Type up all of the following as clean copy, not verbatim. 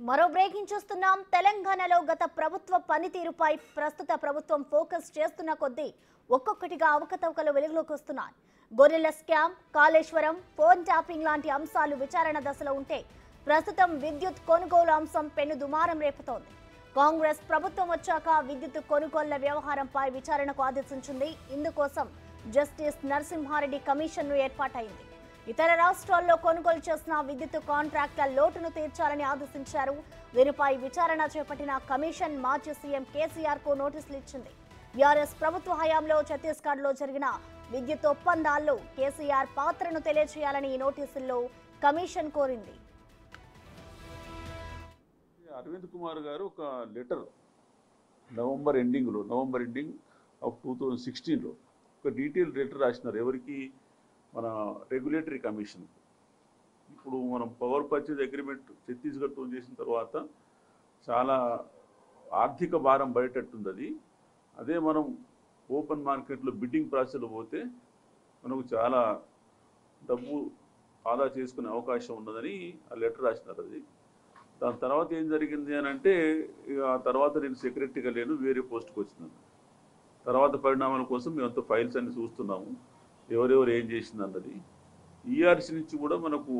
మరో బ్రేకింగ్ చూస్తున్నాం. తెలంగాణలో గత ప్రభుత్వ పనితీరుపై ప్రస్తుత ప్రభుత్వం ఫోకస్ చేస్తున్న కొద్దీ ఒక్కొక్కటిగా అవకతవకలు వెలుగులోకి వస్తున్నాయి. గొర్రెల స్కామ్, కాళేశ్వరం, ఫోన్ ట్యాపింగ్ లాంటి అంశాలు విచారణ దశలో ఉంటే ప్రస్తుతం విద్యుత్ కొనుగోలు అంశం పెను దుమారం రేపుతోంది. కాంగ్రెస్ ప్రభుత్వం వచ్చాక విద్యుత్ కొనుగోళ్ల వ్యవహారంపై విచారణకు ఆదేశించింది. ఇందుకోసం జస్టిస్ నరసింహారెడ్డి కమిషన్ను ఏర్పాటైంది. ఇతర రాష్ట్రాల్లో కొనుగోలు చేసిన విద్యుత్ కాంట్రాక్టుల లోటును తీర్చాలని ఆదేశించారు. దీనిపై విచారణ చేపట్టిన కమిషన్ మాజీ సీఎం కేసీఆర్ కు నోటీసులు ఇచ్చింది. బీఆర్ఎస్ ప్రభుత్వ హయాంలో ఛత్తీస్గఢ్ లో జరిగిన విద్యుత్ ఒప్పందాల్లో కేసీఆర్ పాత్రను తెలియజేయాలని ఈ నోటీసుల్లో కమిషన్ కోరింది. అరవింద్ కుమార్ గారు ఒక లెటర్ నవంబర్ ఎండింగ్ ఆఫ్ 2016లో ఒక డీటెయిల్ లెటర్ రాసినారు. ఎవరికి? మన రెగ్యులేటరీ కమిషన్. ఇప్పుడు మనం పవర్ పర్చేజ్ అగ్రిమెంట్ ఛత్తీస్గఢ్తో చేసిన తర్వాత చాలా ఆర్థిక భారం పడేటట్టుంది. అదే మనం ఓపెన్ మార్కెట్లో బిడ్డింగ్ ప్రాసెస్లో పోతే మనకు చాలా డబ్బు ఆదా చేసుకునే అవకాశం ఉన్నదని ఆ లెటర్ రాసినారు. దాని తర్వాత ఏం జరిగింది అని అంటే, ఆ తర్వాత నేను సెక్రటరీగా లేను, వేరే పోస్ట్కి వచ్చినాను. తర్వాత పరిణామాల కోసం మేమంతా ఫైల్స్ అన్ని చూస్తున్నాము, ఎవరెవరు ఏం చేసింది అన్నది. ఈఆర్సీ నుంచి కూడా మనకు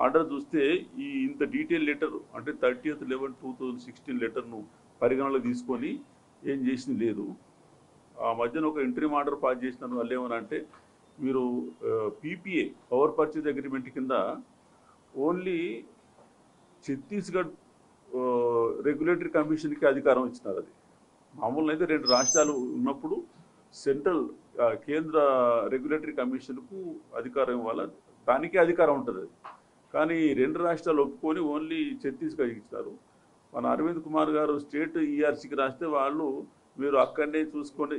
ఆర్డర్ చూస్తే ఈ ఇంత డీటెయిల్ లెటర్ అంటే 30/11/2016 లెటర్ను పరిగణలోకి తీసుకొని ఏం చేసింది లేదు. ఆ మధ్యన ఒక ఇంటరీమ్ ఆర్డర్ పాస్ చేసినాను. వాళ్ళు ఏమనంటే, మీరు పీపీఏ పవర్ పర్చేజ్ అగ్రిమెంట్ కింద ఓన్లీ ఛత్తీస్గఢ్ రెగ్యులేటరీ కమిషన్కి అధికారం ఇచ్చినారు. అది మామూలుగా అయితే 2 రాష్ట్రాలు ఉన్నప్పుడు సెంట్రల్ కేంద్ర రెగ్యులేటరీ కమిషన్కు అధికారం ఇవ్వాలి, దానికే అధికారం ఉంటుంది. కానీ 2 రాష్ట్రాలు ఒప్పుకొని ఓన్లీ ఛత్తీస్గఢ్ ఇచ్చినారు. మన అరవింద్ కుమార్ గారు స్టేట్ ఈఆర్సీకి రాస్తే వాళ్ళు మీరు అక్కడనే చూసుకోండి,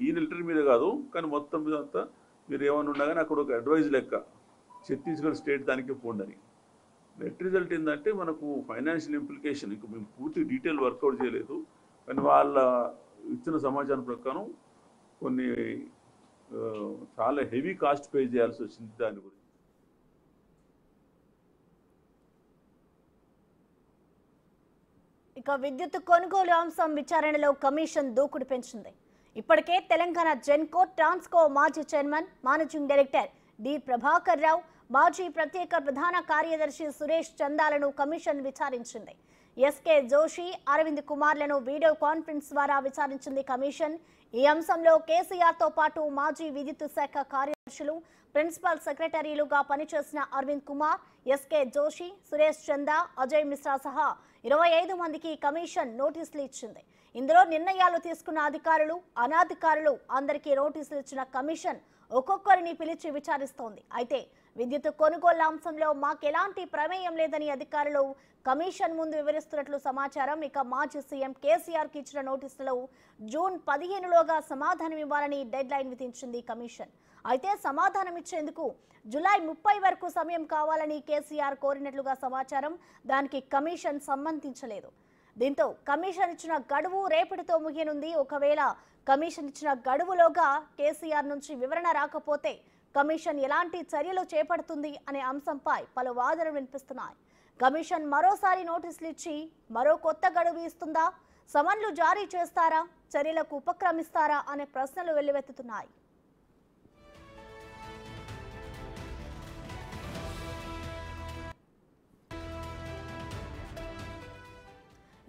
ఈ లెటర్ మీద కాదు కానీ మొత్తం మీద అంతా మీరు ఏమైనా ఉన్నా కానీ అక్కడ ఒక అడ్వైజ్ లెక్క ఛత్తీస్గఢ్ స్టేట్ దానికే పోండి. నెట్ రిజల్ట్ ఏంటంటే మనకు ఫైనాన్షియల్ ఇంప్లికేషన్ ఇంకా మేము పూర్తి డీటెయిల్ వర్కౌట్ చేయలేదు, కానీ వాళ్ళ ఇచ్చిన సమాచారం ప్రకారం కొన్ని చాలా హెవీ కాస్ట్ పే చేయాల్సి వచ్చింది దాని గురించి. ఇక విద్యుత్ కొనుగోలు అంశం విచారణలో కమిషన్ దూకుడు పెంచింది. ఇప్పటికే తెలంగాణ జెన్కో ట్రాన్స్కో మాజీ chairman managing director D Prabhakar Rao, మాజీ ప్రత్యేక ప్రధాన కార్యదర్శి సురేష్ చందాలను కమిషన్ విచారించింది. ఎస్కే జోషి, అరవింద్ కుమార్లను వీడియో కాన్ఫరెన్స్ ద్వారా విచారించింది కమిషన్. ఈ అంశంలో కేసీఆర్తో పాటు మాజీ విద్యుత్ శాఖ కార్యదర్శులు, ప్రిన్సిపల్ సెక్రటరీలుగా పనిచేసిన అరవింద్ కుమార్, ఎస్కే జోషి, సురేష్ చందా, అజయ్ మిశ్రా సహా 25 మందికి కమిషన్ నోటీసులు ఇచ్చింది. ఇందులో నిర్ణయాలు తీసుకున్న అధికారులు, అనధికారులు అందరికీ నోటీసులు ఇచ్చిన కమిషన్ ఒక్కొక్కరిని పిలిచి విచారిస్తోంది. అయితే విద్యుత్ కొనుగోళ్ల అంశంలో మాకెలాంటి ప్రమేయం లేదని అధికారులు కమిషన్ ముందు వివరిస్తున్నట్లు సమాచారం. ఇక మాజీ సీఎం కేసీఆర్కి ఇచ్చిన నోటీసులో జూన్ 15లోగా సమాధానం ఇవ్వాలని డెడ్ లైన్ విధించింది కమిషన్. అయితే సమాధానం ఇచ్చేందుకు జూలై 30 వరకు సమయం కావాలని కేసీఆర్ కోరినట్లుగా సమాచారం. దానికి కమిషన్ సమ్మతించలేదు. దీంతో కమిషన్ ఇచ్చిన గడువు రేపటితో ముగియనుంది. ఒకవేళ కమిషన్ ఇచ్చిన గడువులోగా కేసీఆర్ నుంచి వివరణ రాకపోతే కమిషన్ ఎలాంటి చర్యలు చేపడుతుంది అనే అంశంపై పలు వాదనలు వినిపిస్తున్నాయి. కమిషన్ మరోసారి నోటీసులు ఇచ్చి మరో కొత్త గడువు ఇస్తుందా, సమన్లు జారీ చేస్తారా, చర్యలకు ఉపక్రమిస్తారా అనే ప్రశ్నలు వెల్లువెత్తుతున్నాయి.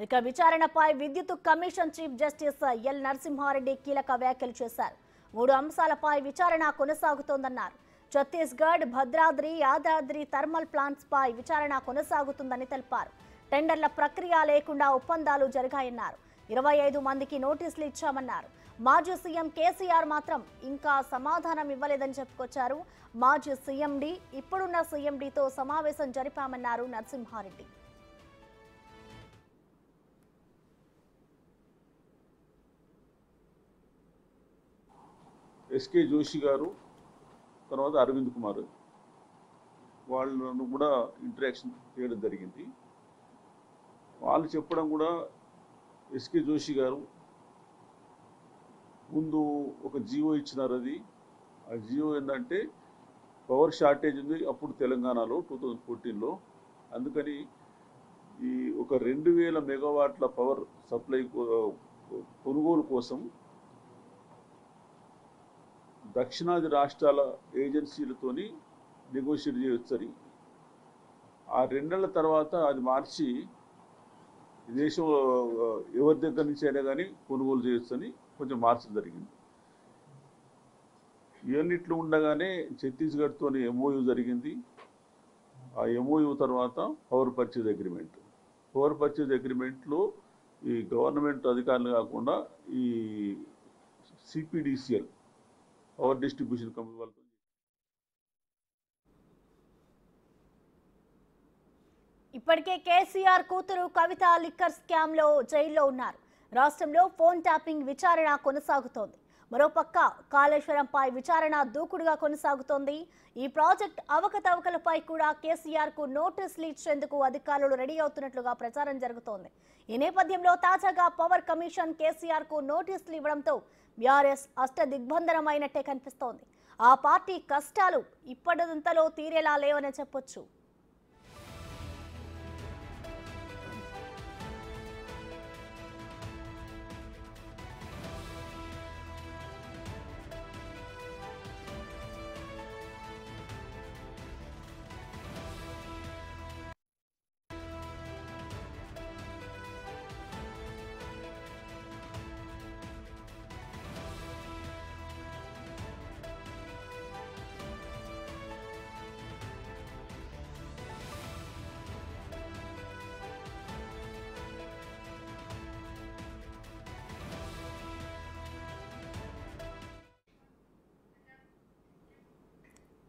ఇక విచారణపై విద్యుత్ commission chief justice L Narasimha Reddy కీలక వ్యాఖ్యలు చేశారు. 3 అంశాలపై విచారణ కొనసాగుతోందన్నారు. ఛత్తీస్గఢ్, భద్రాద్రి, యాదాద్రి థర్మల్ ప్లాంట్స్ పై విచారణ కొనసాగుతుందని తెలిపారు. టెండర్ల ప్రక్రియ లేకుండా ఒప్పందాలు జరిగాయన్నారు. 25 మందికి నోటీసులు ఇచ్చామన్నారు. మాజీ సీఎం కేసీఆర్ మాత్రం ఇంకా సమాధానం ఇవ్వలేదని చెప్పుకొచ్చారు. మాజీ సీఎండీ ఇప్పుడున్న సీఎండీతో సమావేశం జరిపామన్నారు నరసింహారెడ్డి. ఎస్కే జోషి గారు, తర్వాత అరవింద్ కుమార్ వాళ్ళను కూడా ఇంటరాక్షన్ చేయడం జరిగింది. వాళ్ళు చెప్పడం కూడా, ఎస్కే జోషి గారు ముందు ఒక జియో ఇచ్చినారు. ఆ జియో ఏంటంటే పవర్ షార్టేజ్ ఉంది అప్పుడు తెలంగాణలో 2014లో. అందుకని ఈ ఒక 2000 మెగావాట్ల పవర్ సప్లై కొనుగోలు కోసం దక్షిణాది రాష్ట్రాల ఏజెన్సీలతోని నెగోషియేట్ చేయొచ్చని, ఆ 2 నెలల తర్వాత అది మార్చి దేశం ఎవరి దగ్గర నుంచి అయినా కానీ కొనుగోలు చేయొచ్చని కొంచెం మార్చడం జరిగింది. ఇవన్నిట్లో ఉండగానే ఛత్తీస్గఢ్తోని MOU జరిగింది. ఆ MOU తర్వాత పవర్ పర్చేజ్ అగ్రిమెంట్లో ఈ గవర్నమెంట్ అధికారులు కాకుండా ఈ CPDCL పవర్ డిస్ట్రిబ్యూషన్ కంపెనీ వాళ్ళతో ఇప్పటికే కేసీఆర్ కూతురు కవిత లిక్కర్ స్కామ్ లో జైల్లో ఉన్నారు. రాష్ట్రంలో ఫోన్ ట్యాపింగ్ విచారణ కొనసాగుతోంది. మరోపక్క కాళేశ్వరంపై విచారణ దూకుడుగా కొనసాగుతోంది. ఈ ప్రాజెక్ట్ అవకతవకలపై కూడా కేసీఆర్ కు నోటీసులు ఇచ్చేందుకు అధికారులు రెడీ అవుతున్నట్లుగా ప్రచారం జరుగుతోంది. ఈ నేపథ్యంలో తాజాగా పవర్ కమిషన్ కేసీఆర్ కు నోటీసులు ఇవ్వడంతో బీఆర్ఎస్ అష్టదిగ్బంధనమైనట్టే కనిపిస్తోంది. ఆ పార్టీ కష్టాలు ఇప్పటింతలో తీరేలా లేవని చెప్పొచ్చు.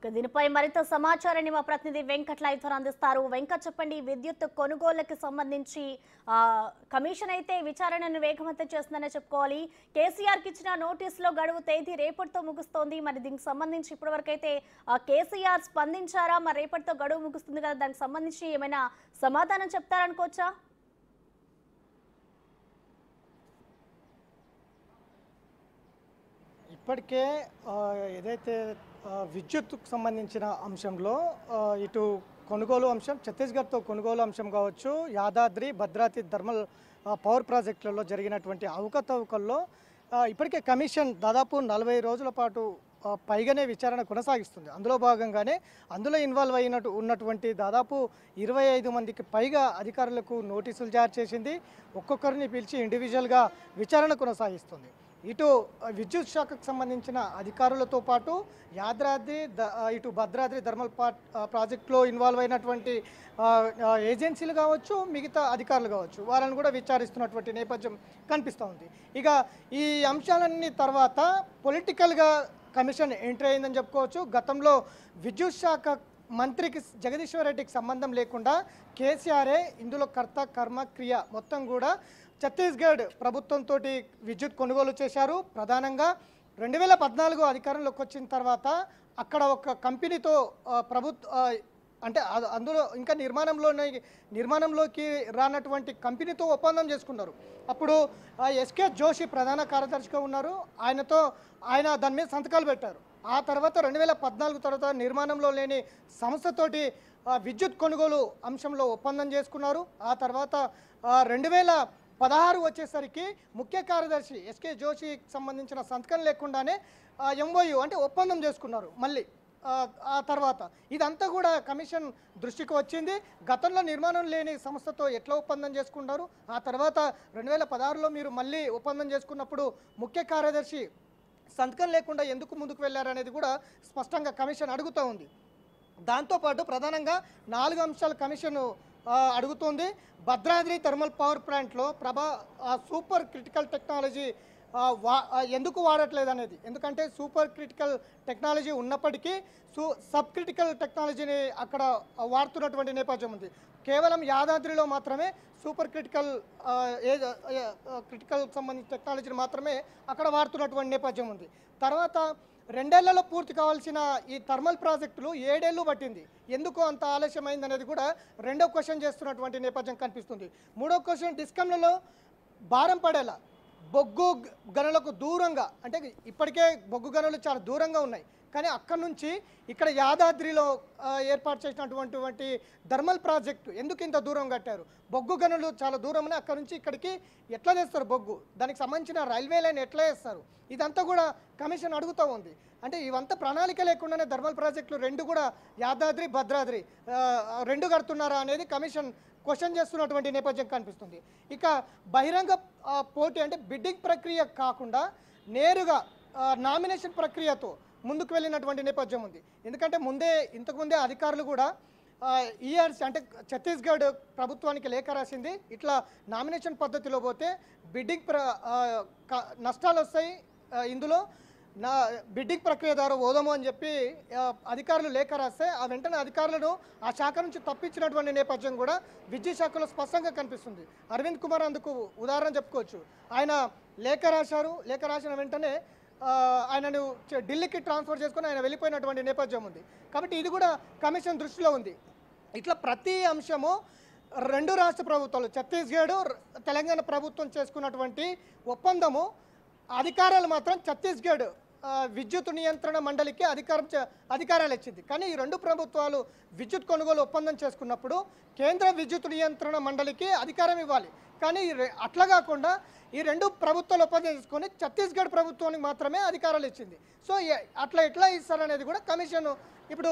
దీనిపై మరింత సమాచారాన్ని మా ప్రతినిధి వెంకట్ లైవ్ ద్వారా అందిస్తారు. వెంకట్, చెప్పండి, విద్యుత్ కొనుగోళ్లకు సంబంధించి కమిషన్ అయితే విచారణను వేగవంతం చేస్తుందనే చెప్పుకోవాలి. కేసీఆర్కి ఇచ్చిన నోటీసులో గడువు తేదీ రేపటితో ముగుస్తోంది. మరి దీనికి సంబంధించి ఇప్పటివరకు అయితే కేసీఆర్ స్పందించారా? మరి రేపటితో గడువు ముగుస్తుంది కదా, దానికి సంబంధించి ఏమైనా సమాధానం చెప్తారనుకోవచ్చా? ఇప్పటికే ఏదైతే విద్యుత్తుకు సంబంధించిన అంశంలో ఇటు కొనుగోలు అంశం, ఛత్తీస్గఢ్తో కొనుగోలు అంశం కావచ్చు, యాదాద్రి భద్రాద్రి థర్మల్ పవర్ ప్రాజెక్టులలో జరిగినటువంటి అవకతవకల్లో ఇప్పటికే కమిషన్ దాదాపు 40 రోజుల పాటు పైగానే విచారణ కొనసాగిస్తుంది. అందులో భాగంగానే అందులో ఇన్వాల్వ్ ఉన్నటువంటి దాదాపు 25 మందికి పైగా అధికారులకు నోటీసులు జారీ చేసింది. ఒక్కొక్కరిని పిలిచి ఇండివిజువల్గా విచారణ కొనసాగిస్తుంది. ఇటు విద్యుత్ శాఖకు సంబంధించిన అధికారులతో పాటు ఇటు భద్రాద్రి థర్మల్ ప్రాజెక్టులో ఇన్వాల్వ్ అయినటువంటి ఏజెన్సీలు కావచ్చు, మిగతా అధికారులు కావచ్చు, వాళ్ళని కూడా విచారిస్తున్నటువంటి నేపథ్యం కనిపిస్తూ ఉంది. ఇక ఈ అంశాలన్నీ తర్వాత పొలిటికల్గా కమిషన్ ఎంట్రీ అయిందని చెప్పుకోవచ్చు. గతంలో విద్యుత్ శాఖ మంత్రికి జగదీశ్వర్ రెడ్డికి సంబంధం లేకుండా కేసీఆరే ఇందులో కర్త కర్మ క్రియ మొత్తం కూడా ఛత్తీస్గఢ్ ప్రభుత్వంతో విద్యుత్ కొనుగోలు చేశారు. ప్రధానంగా 2014 అధికారంలోకి వచ్చిన తర్వాత అక్కడ ఒక కంపెనీతో అంటే అందులో ఇంకా నిర్మాణంలోకి రానటువంటి కంపెనీతో ఒప్పందం చేసుకున్నారు. అప్పుడు ఎస్కే జోషి ప్రధాన కార్యదర్శిగా ఉన్నారు. ఆయన దాని మీద సంతకాలు పెట్టారు. ఆ తర్వాత 2014 తర్వాత నిర్మాణంలో లేని సంస్థతోటి విద్యుత్ కొనుగోలు అంశంలో ఒప్పందం చేసుకున్నారు. ఆ తర్వాత 2016 వచ్చేసరికి ముఖ్య కార్యదర్శి ఎస్కే జోషికి సంబంధించిన సంతకం లేకుండానే MOU అంటే ఒప్పందం చేసుకున్నారు. మళ్ళీ ఆ తర్వాత ఇదంతా కూడా కమిషన్ దృష్టికి వచ్చింది. గతంలో నిర్మాణం లేని సంస్థతో ఎట్లా ఒప్పందం చేసుకున్నారు, ఆ తర్వాత 2016లో మీరు మళ్ళీ ఒప్పందం చేసుకున్నప్పుడు ముఖ్య కార్యదర్శి సంతకం లేకుండా ఎందుకు ముందుకు వెళ్ళారనేది కూడా స్పష్టంగా కమిషన్ అడుగుతూ ఉంది. దాంతోపాటు ప్రధానంగా 4 అంశాల కమిషన్ అడుగుతోంది. భద్రాద్రి థర్మల్ పవర్ ప్లాంట్లో సూపర్ క్రిటికల్ టెక్నాలజీ ఎందుకు వాడట్లేదు అనేది. ఎందుకంటే సూపర్ క్రిటికల్ టెక్నాలజీ ఉన్నప్పటికీ సబ్ క్రిటికల్ టెక్నాలజీని అక్కడ వాడుతున్నటువంటి నేపథ్యం ఉంది. కేవలం యాదాద్రిలో మాత్రమే సూపర్ క్రిటికల్ సంబంధించిన టెక్నాలజీని మాత్రమే అక్కడ వాడుతున్నటువంటి నేపథ్యం ఉంది. తర్వాత 2 ఏళ్లలో పూర్తి కావాల్సిన ఈ థర్మల్ ప్రాజెక్టులు 7 ఏళ్ళు పట్టింది. ఎందుకు అంత ఆలస్యమైంది అనేది కూడా రెండో క్వశ్చన్ చేస్తున్నటువంటి నేపథ్యం కనిపిస్తుంది. మూడో క్వశ్చన్, డిస్కమ్లలో భారం పడేలా బొగ్గు గనులకు దూరంగా, అంటే ఇప్పటికే బొగ్గు గనులు చాలా దూరంగా ఉన్నాయి కానీ అక్కడ నుంచి ఇక్కడ యాదాద్రిలో ఏర్పాటు చేసినటువంటి థర్మల్ ప్రాజెక్టు ఎందుకు ఇంత దూరం కట్టారు? బొగ్గు గనులు చాలా దూరమని అక్కడ నుంచి ఇక్కడికి ఎట్లా చేస్తారు బొగ్గు? దానికి సంబంధించిన రైల్వే లైన్ ఎట్లా చేస్తారు? ఇదంతా కూడా కమిషన్ అడుగుతూ ఉంది. అంటే ఇవంతా ప్రణాళిక లేకుండానే థర్మల్ ప్రాజెక్టులు రెండు కూడా యాదాద్రి భద్రాద్రి రెండు కడుతున్నారా అనేది కమిషన్ క్వశ్చన్ చేస్తున్నటువంటి నేపథ్యం కనిపిస్తుంది. ఇక బహిరంగ పోటీ అంటే బిడ్డింగ్ ప్రక్రియ కాకుండా నేరుగా నామినేషన్ ప్రక్రియతో ముందుకు వెళ్ళినటువంటి నేపథ్యం ఉంది. ఎందుకంటే ఇంతకుముందే అధికారులు కూడా ఈఆర్సీ అంటే ఛత్తీస్గఢ్ ప్రభుత్వానికి లేఖ రాసింది, ఇట్లా నామినేషన్ పద్ధతిలో పోతే బిడ్డింగ్ నష్టాలు వస్తాయి, ఇందులో నా బిడ్డింగ్ ప్రక్రియ ద్వారా ఓదము అని చెప్పి అధికారులు లేఖ రాస్తే ఆ వెంటనే అధికారులను ఆ శాఖ నుంచి తప్పించినటువంటి నేపథ్యం కూడా విద్యుత్ శాఖలో స్పష్టంగా కనిపిస్తుంది. అరవింద్ కుమార్ అందుకు ఉదాహరణ చెప్పుకోవచ్చు. ఆయన లేఖ రాశారు, లేఖ రాసిన వెంటనే ఆయనను ఢిల్లీకి ట్రాన్స్ఫర్ చేసుకొని ఆయన వెళ్ళిపోయినటువంటి నేపథ్యం ఉంది. కాబట్టి ఇది కూడా కమిషన్ దృష్టిలో ఉంది. ఇట్లా ప్రతి అంశము రెండు రాష్ట్ర ప్రభుత్వాలు ఛత్తీస్గఢ్ తెలంగాణ ప్రభుత్వం చేసుకున్నటువంటి ఒప్పందము అధికారాలు మాత్రం ఛత్తీస్గఢ్ విద్యుత్ నియంత్రణ మండలికి అధికారాలు ఇచ్చింది. కానీ ఈ రెండు ప్రభుత్వాలు విద్యుత్ కొనుగోలు ఒప్పందం చేసుకున్నప్పుడు కేంద్ర విద్యుత్ నియంత్రణ మండలికి అధికారం ఇవ్వాలి. కానీ అట్లా కాకుండా ఈ రెండు ప్రభుత్వాలు ఒప్పందం చేసుకొని ఛత్తీస్గఢ్ ప్రభుత్వానికి మాత్రమే అధికారాలు ఇచ్చింది. సో అట్లా ఎట్లా ఇస్తారనేది కూడా కమిషన్ ఇప్పుడు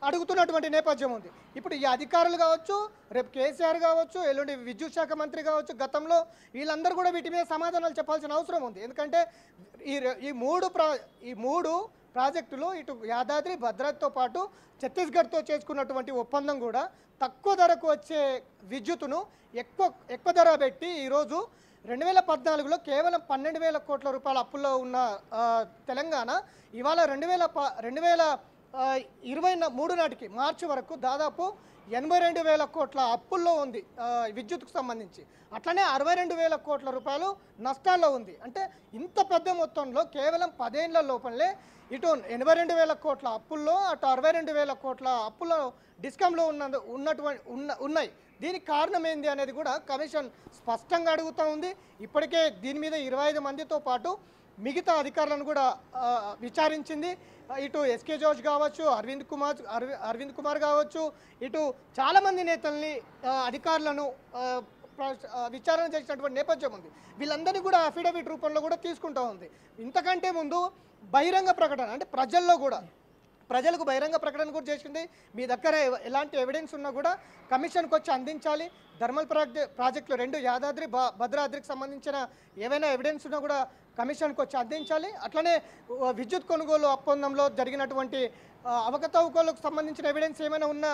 అడుగుతున్నటువంటి నేపథ్యం ఉంది. ఇప్పుడు ఈ అధికారులు కావచ్చు, రేపు కేసీఆర్ కావచ్చు, ఎల్లుండి విద్యుత్ శాఖ మంత్రి కావచ్చు, గతంలో వీళ్ళందరూ కూడా వీటి మీద సమాధానాలు చెప్పాల్సిన అవసరం ఉంది. ఎందుకంటే ఈ మూడు ప్రాజెక్టులు ఇటు యాదాద్రి భద్రాద్రితో పాటు ఛత్తీస్గఢ్తో చేసుకున్నటువంటి ఒప్పందం కూడా తక్కువ ధరకు వచ్చే విద్యుత్తును ఎక్కువ ధర పెట్టి ఈరోజు 2014లో కేవలం 12,000 కోట్ల రూపాయల అప్పుల్లో ఉన్న తెలంగాణ ఇవాళ 2023 నాటికి మార్చి వరకు దాదాపు 82,000 కోట్ల అప్పుల్లో ఉంది విద్యుత్కు సంబంధించి. అట్లనే 62,000 కోట్ల రూపాయలు నష్టాల్లో ఉంది. అంటే ఇంత పెద్ద మొత్తంలో కేవలం 10 ఏళ్ల లోపలే ఇటు 82,000 కోట్ల అప్పుల్లో అటు 62,000 కోట్ల అప్పుల్లో డిస్కంలో ఉన్నాయి. దీనికి కారణం ఏంది అనేది కూడా కమిషన్ స్పష్టంగా అడుగుతూ ఉంది. ఇప్పటికే దీని మీద 25 మందితో పాటు మిగతా అధికారులను కూడా విచారించింది. ఇటు ఎస్కే జోర్జ్ కావచ్చు, అరవింద్ కుమార్ కావచ్చు, ఇటు చాలామంది నేతల్ని అధికారులను విచారణ చేసినటువంటి నేపథ్యం ఉంది. వీళ్ళందరినీ కూడా అఫిడవిట్ రూపంలో కూడా తీసుకుంటూ ఉంది. ఇంతకంటే ముందు బహిరంగ ప్రకటన అంటే ప్రజలకు బహిరంగ ప్రకటన కూడా చేసింది. మీ దగ్గర ఎలాంటి ఎవిడెన్స్ ఉన్నా కూడా కమిషన్కి వచ్చి అందించాలి. థర్మల్ ప్రాజెక్టులు రెండు యాదాద్రి భద్రాద్రికి సంబంధించిన ఏవైనా ఎవిడెన్స్ ఉన్నా కూడా కమిషన్కి వచ్చి అందించాలి. అట్లనే విద్యుత్ కొనుగోలు ఒప్పందంలో జరిగినటువంటి అవకతవకలకు సంబంధించిన ఎవిడెన్స్ ఏమైనా ఉన్నా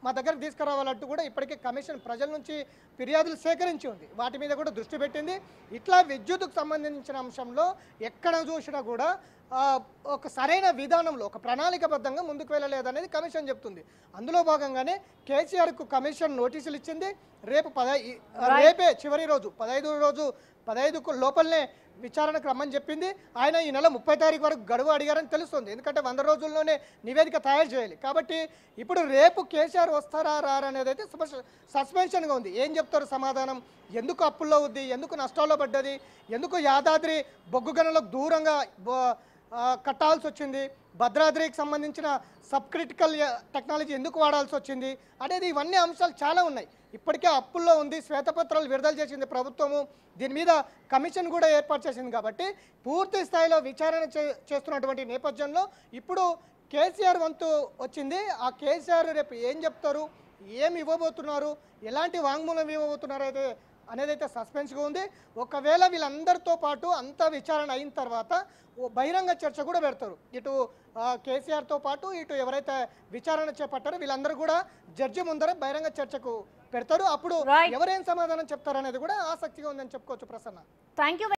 మా దగ్గరకు తీసుకురావాలంటూ కూడా ఇప్పటికే కమిషన్ ప్రజల నుంచి ఫిర్యాదులు సేకరించి ఉంది. వాటి మీద కూడా దృష్టి పెట్టింది. ఇట్లా విద్యుత్కు సంబంధించిన అంశంలో ఎక్కడ చూసినా కూడా ఒక సరైన విధానంలో ఒక ప్రణాళికబద్ధంగా ముందుకు వెళ్ళలేదనేది కమిషన్ చెప్తుంది. అందులో భాగంగానే కేసీఆర్కు కమిషన్ నోటీసులు ఇచ్చింది. రేపే చివరి రోజు 15 లోపలనే విచారణకు రమ్మని చెప్పింది. ఆయన ఈ నెల 30 తారీఖు వరకు గడువు అడిగారని తెలుస్తుంది. ఎందుకంటే 100 రోజుల్లోనే నివేదిక తయారు చేయాలి. కాబట్టి ఇప్పుడు రేపు కేసీఆర్ వస్తారా రారా అనేది అయితే సస్పెన్షన్గా ఉంది. ఏం చెప్తారు సమాధానం? ఎందుకు అప్పుల్లో ఉంది, ఎందుకు నష్టాల్లో పడ్డది, ఎందుకు యాదాద్రి బొగ్గు గనులకు దూరంగా కట్టాల్సి వచ్చింది, భద్రాద్రికి సంబంధించిన సబ్ క్రిటికల్ టెక్నాలజీ ఎందుకు వాడాల్సి వచ్చింది అనేది ఇవన్నీ అంశాలు చాలా ఉన్నాయి. ఇప్పటికే అప్పుల్లో ఉంది, శ్వేతపత్రాలు విడుదల చేసింది ప్రభుత్వము, దీని మీద కమిషన్ కూడా ఏర్పాటు చేసింది. కాబట్టి పూర్తి స్థాయిలో విచారణ చేస్తున్నటువంటి నేపథ్యంలో ఇప్పుడు కేసీఆర్ వంతు వచ్చింది. ఆ కేసీఆర్ రేపు ఏం చెప్తారు, ఏమి ఇవ్వబోతున్నారు, ఎలాంటి వాంగ్మూలం ఇవ్వబోతున్నారు అనేది అయితే సస్పెన్స్గా ఉంది. ఒకవేళ వీళ్ళందరితో పాటు అంతా విచారణ అయిన తర్వాత బహిరంగ చర్చ కూడా పెడతారు. ఇటు కేసీఆర్తో పాటు ఇటు ఎవరైతే విచారణ చేపట్టారో వీళ్ళందరూ కూడా జడ్జి ముందర బహిరంగ చర్చకు పెడతారు. అప్పుడు ఎవరేం సమాధానం చెప్తారనేది కూడా ఆసక్తిగా ఉందని చెప్పుకోవచ్చు. Prasanna, thank you.